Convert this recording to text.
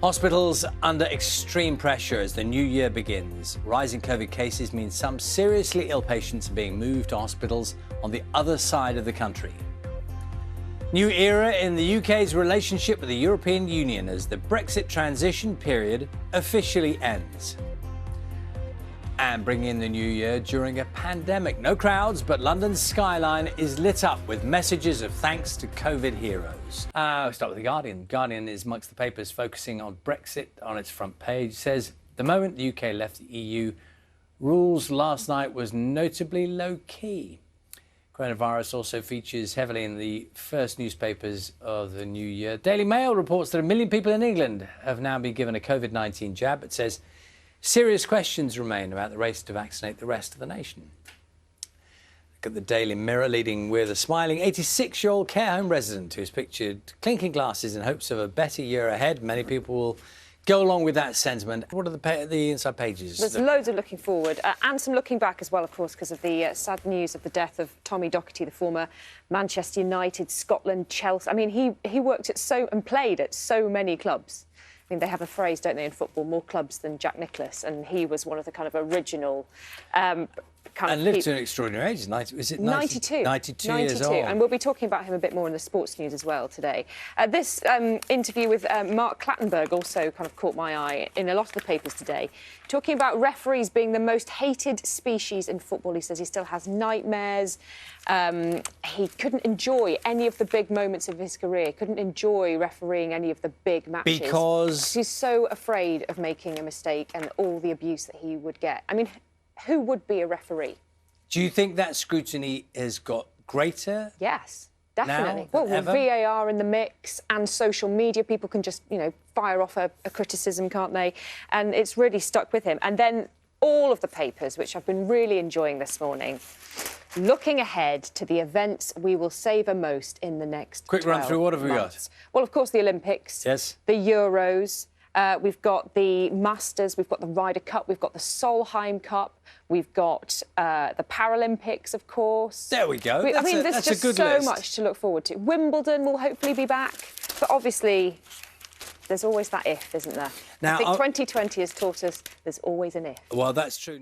Hospitals under extreme pressure as the new year begins. Rising COVID cases mean some seriously ill patients are being moved to hospitals on the other side of the country. New era in the UK's relationship with the European Union as the Brexit transition period officially ends. And bringing in the new year during a pandemic. No crowds, but London's skyline is lit up with messages of thanks to COVID heroes. We'll start with The Guardian. The Guardian is amongst the papers focusing on Brexit on its front page. It says, the moment the UK left the EU, rules last night was notably low-key. Coronavirus also features heavily in the first newspapers of the new year. Daily Mail reports that 1 million people in England have now been given a Covid-19 jab. It says serious questions remain about the race to vaccinate the rest of the nation. Look at the Daily Mirror, leading with a smiling 86-year-old care home resident who's pictured clinking glasses in hopes of a better year ahead. Many people will go along with that sentiment. What are the inside pages? There's loads of looking forward and some looking back as well, of course, because of the sad news of the death of Tommy Docherty, the former Manchester United, Scotland, Chelsea. I mean, he worked at and played at so many clubs. I mean, they have a phrase, don't they, in football, more clubs than Jack Nicklaus, and he was one of the kind of original and lived to an extraordinary age. 92 years old. And we'll be talking about him a bit more in the sports news as well today. This interview with Mark Clattenburg also kind of caught my eye in a lot of the papers today, talking about referees being the most hated species in football. He says he still has nightmares. He couldn't enjoy any of the big moments of his career, couldn't enjoy refereeing any of the big matches. Because he's so afraid of making a mistake and all the abuse that he would get. I mean, who would be a referee? Do you think that scrutiny has got greater? Yes, definitely. Now Well, with VAR in the mix and social media, people can just, fire off a criticism, can't they? And it's really stuck with him. And then all of the papers, which I've been really enjoying this morning, looking ahead to the events we will savour most in the next Quick run through, what have we got? Well, of course, the Olympics. Yes. The Euros. We've got the Masters, we've got the Ryder Cup, we've got the Solheim Cup, we've got the Paralympics, of course. There we go. There's just so much to look forward to. Wimbledon will hopefully be back, but obviously there's always that if, isn't there? Now, I think 2020 has taught us there's always an if. Well, that's true.